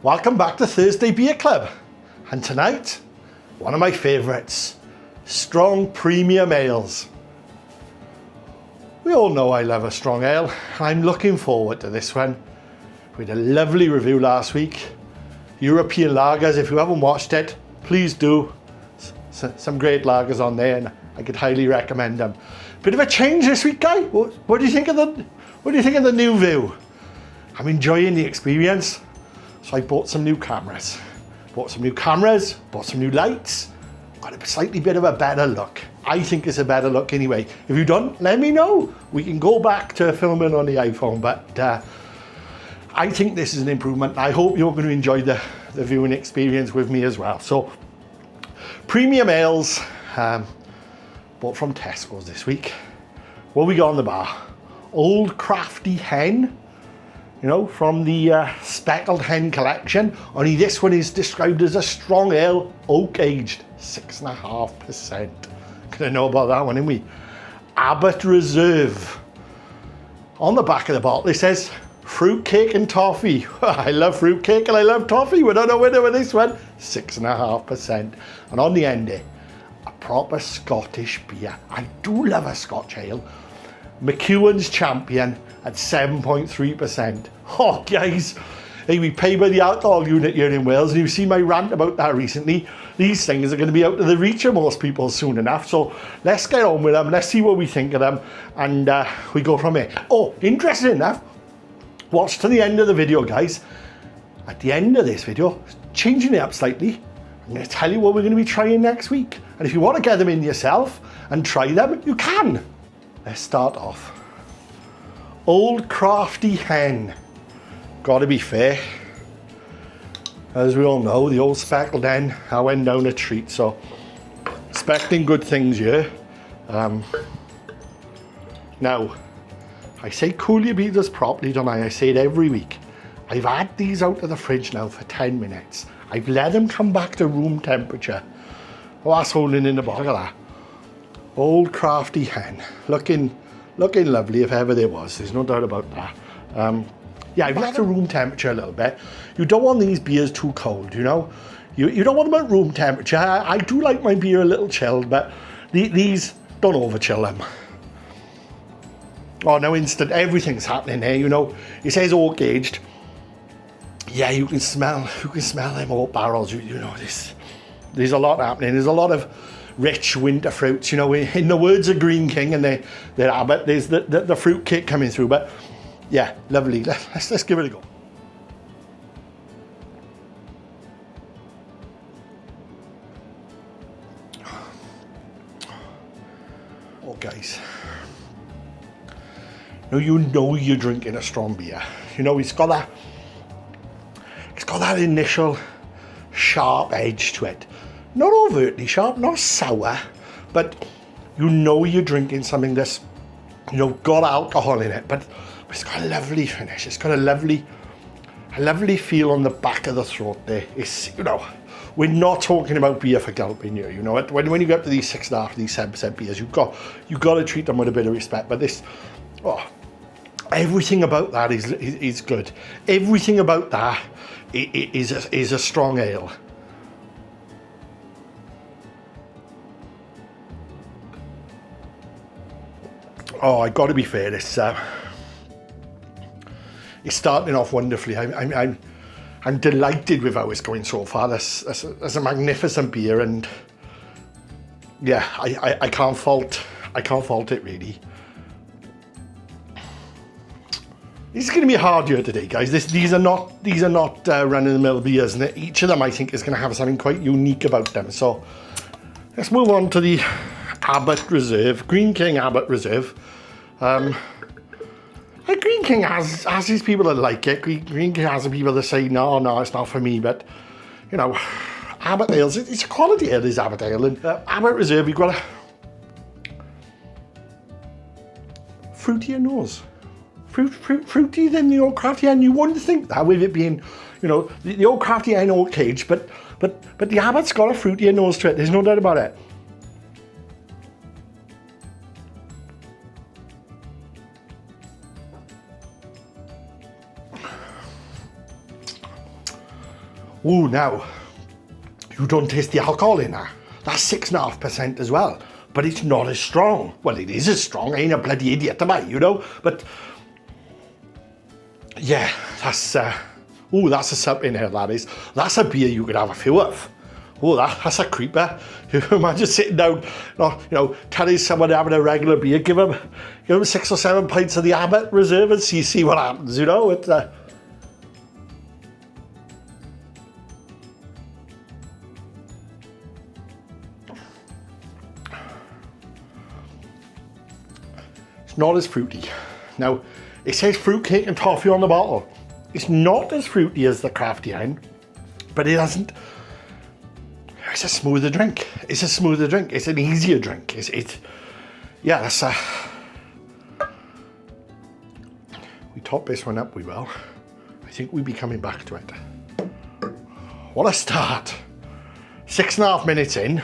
Welcome back to Thursday Beer Club, and tonight, one of my favourites, strong premium ales. We all know I love a strong ale, and I'm looking forward to this one. We had a lovely review last week, European lagers. If you haven't watched it, please do. Some great lagers on there, and I could highly recommend them. Bit of a change this week, Guy. What do you think of the new view? I'm enjoying the experience. So I bought some new cameras. Bought some new lights. Got a slightly bit of a better look. I think it's a better look anyway. If you don't, let me know. We can go back to filming on the iPhone, but I think this is an improvement. I hope you're going to enjoy the viewing experience with me as well. So, premium ales, bought from Tesco's this week. What we got on the bar? Old Crafty Hen. You know, from the Speckled Hen collection. Only this one is described as a strong ale, oak aged, 6.5%. Gonna know about that one, didn't we? Abbot Reserve. On the back of the bottle it says fruitcake and toffee. I love fruitcake and I love toffee. We're not a winner with this one. 6.5%. And on the end there, a proper Scottish beer. I do love a Scotch ale. McEwan's Champion at 7.3%. Oh, guys, hey, we pay by the alcohol unit here in Wales, and you've seen my rant about that recently. These things are going to be out of the reach of most people soon enough, so let's get on with them. Let's see what we think of them, and we go from there. Oh, interesting enough, watch to the end of the video, guys. At the end of this video, changing it up slightly, I'm going to tell you what we're going to be trying next week. And if you want to get them in yourself and try them, you can. Let's start off. Old Crafty Hen. Gotta be fair. As we all know, the old Speckled Hen, I went down a treat, so expecting good things here. Now, I say cool your beers properly, don't I? I say it every week. I've had these out of the fridge now for 10 minutes. I've let them come back to room temperature. Oh, that's holding in the bottle. Look at that. Old Crafty Hen, looking lovely if ever there was. There's no doubt about that. Yeah, I've left to room temperature a little bit. You don't want these beers too cold, you know. You don't want them at room temperature. I do like my beer a little chilled, but these don't over chill them. Oh, now instant, everything's happening here. You know, it says oak aged. Yeah, you can smell them oak barrels. You know this. There's a lot happening. There's a lot of rich winter fruits, you know. In the words of Green King and their Abbot, there's the fruit cake coming through. But yeah, lovely. Let's give it a go. Oh, guys. Now you know you're drinking a strong beer. You know it's got that initial sharp edge to it. Not overtly sharp, not sour, but you know you're drinking something that's, you know, got alcohol in it, but it's got a lovely finish. It's got a lovely feel on the back of the throat there. It's, you know, we're not talking about beer for gulping here. You know, when you get up to these 6.5%, these 7% beers, you've got to treat them with a bit of respect. But this, oh, everything about that is good. Everything about that is a strong ale. Oh, I got to be fair. It's starting off wonderfully. I'm delighted with how it's going so far. That's a magnificent beer, and yeah, I can't fault it really. This is going to be a hard year today, guys. These are not run-of-the-mill beers, and each of them I think is going to have something quite unique about them. So let's move on to the Abbot Reserve, Green King Abbot Reserve. Green King has his people that like it. Green King has the people that say, no, it's not for me. But, you know, Abbot Ales, it's a quality ale, this Abbot Ale. And Abbot Reserve, you've got a fruitier nose. Fruity than the Old Crafty Hen. You wouldn't think that with it being, you know, the Old Crafty Hen old cage, but the Abbot's got a fruitier nose to it. There's no doubt about it. Ooh, now, you don't taste the alcohol in that. That's 6.5% as well, but it's not as strong. Well, it is as strong. I ain't a bloody idiot, am I, you know? But yeah, that's that's a something here, that is. That's a beer you could have a few of. Oh, that's a creeper. You imagine sitting down, telling someone having a regular beer, give them 6 or 7 pints of the Abbot Reserve and see what happens, you know? It's not as fruity. Now, it says fruitcake and toffee on the bottle. It's not as fruity as the Crafty Hen, but it hasn't. It's a smoother drink. It's a smoother drink. It's an easier drink. Yeah, that's we top this one up, we will. I think we'll be coming back to it. What a start. 6.5 minutes in.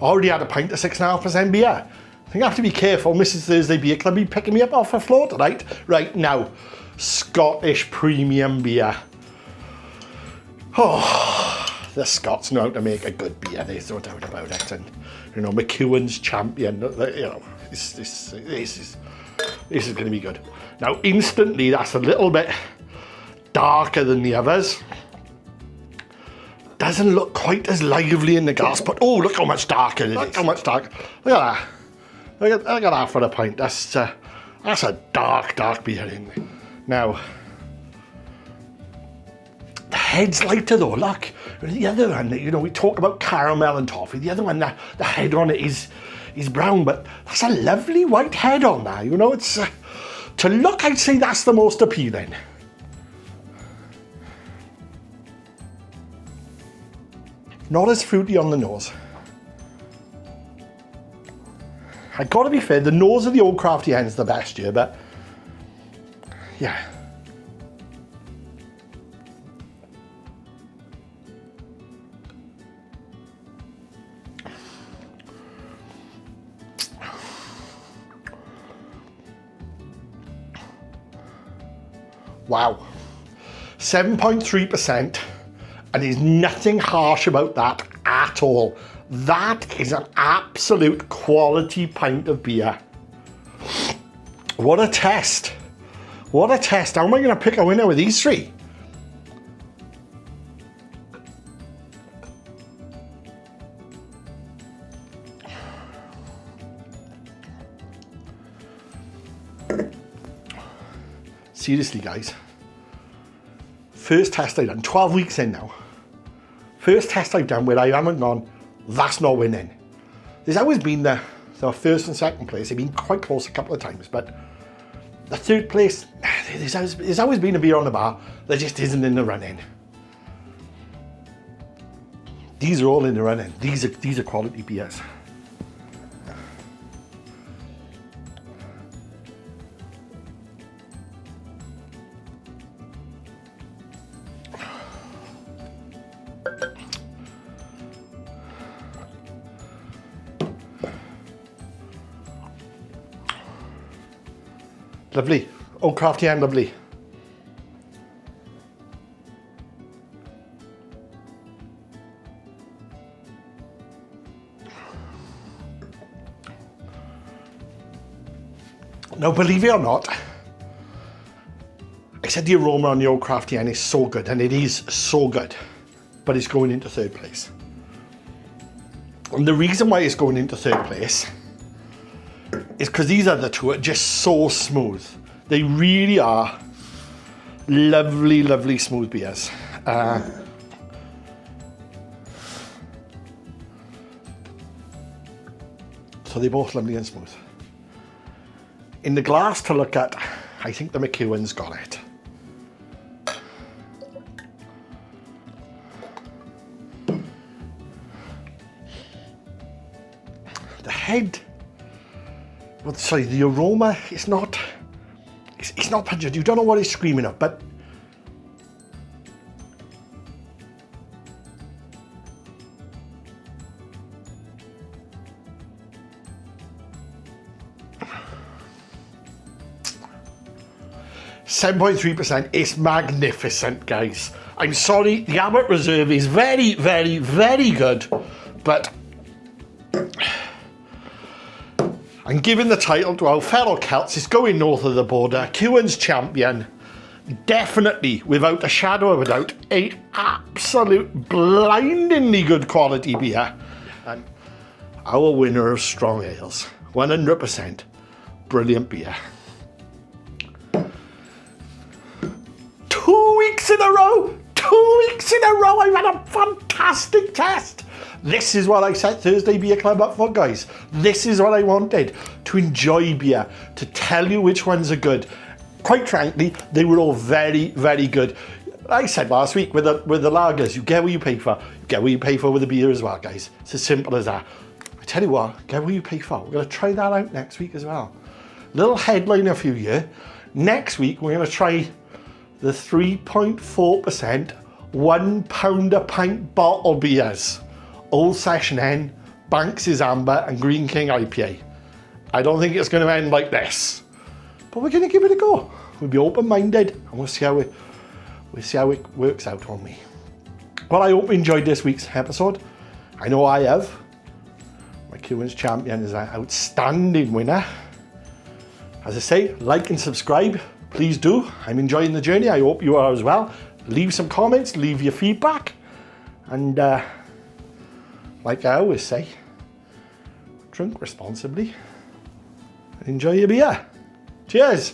Already had a pint of 6.5% beer. I think I have to be careful. Mrs. Thursday Beer Club be picking me up off the floor tonight. Right now, Scottish premium beer. Oh, the Scots know how to make a good beer. There's no doubt about it. And McEwan's champion. This is going to be good. Now, instantly, that's a little bit darker than the others. Doesn't look quite as lively in the glass, but oh, look how much darker it is. Look how much darker. Look at that. Look at that for a pint. That's a dark beer in there. Now, the head's lighter though, look. The other one, we talk about caramel and toffee. The other one, the head on it is brown, but that's a lovely white head on there. It's to look, I'd say that's the most appealing. Not as fruity on the nose. I gotta be fair, the nose of the Old Crafty Hen is the best here, but yeah. Wow. 7.3%, and there's nothing harsh about that at all. That is an absolute quality pint of beer. What a test. What a test. How am I going to pick a winner with these three? Seriously, guys. First test I've done, 12 weeks in now. First test I've done where I haven't gone, that's not winning. There's always been the first and second place. They've been quite close a couple of times, but the third place, there's always been a beer on the bar that just isn't in the running. These are all in the running. These are quality beers. Lovely. Old Crafty Hen, lovely. Now, believe it or not, I said the aroma on the Old Crafty Hen is so good, and it is so good, but it's going into third place. And the reason why it's going into third place is because these other two are just so smooth. They really are lovely, lovely smooth beers. So they're both lovely and smooth. In the glass to look at, I think the McEwan's got it. The head, well, sorry, the aroma, it's not pungent. You don't know what it's screaming of, but .3%. It's magnificent, guys. I'm sorry, the Abbot Reserve is very, very, very good, but I'm giving the title to our fellow Celts. It's going north of the border. McEwan's champion. Definitely, without a shadow of a doubt, an absolute blindingly good quality beer. And our winner of strong ales. 100% brilliant beer. 2 weeks in a row! 2 weeks in a row! I've had a fantastic test! This is what I set Thursday Beer Club up for, guys. This is what I wanted. To enjoy beer. To tell you which ones are good. Quite frankly, they were all very, very good. Like I said last week with the lagers, you get what you pay for. You get what you pay for with the beer as well, guys. It's as simple as that. I tell you what, get what you pay for. We're going to try that out next week as well. Little headliner for you here. Next week, we're going to try the 3.4% £1 a pint bottle beers. Old Session Hen, Banks' Amber and Green King IPA. I don't think it's going to end like this. But we're going to give it a go. We'll be open-minded and we'll see how it works out on me. Well, I hope you enjoyed this week's episode. I know I have. McEwan's champion is an outstanding winner. As I say, like and subscribe. Please do. I'm enjoying the journey. I hope you are as well. Leave some comments. Leave your feedback. And like I always say, drink responsibly and enjoy your beer. Cheers!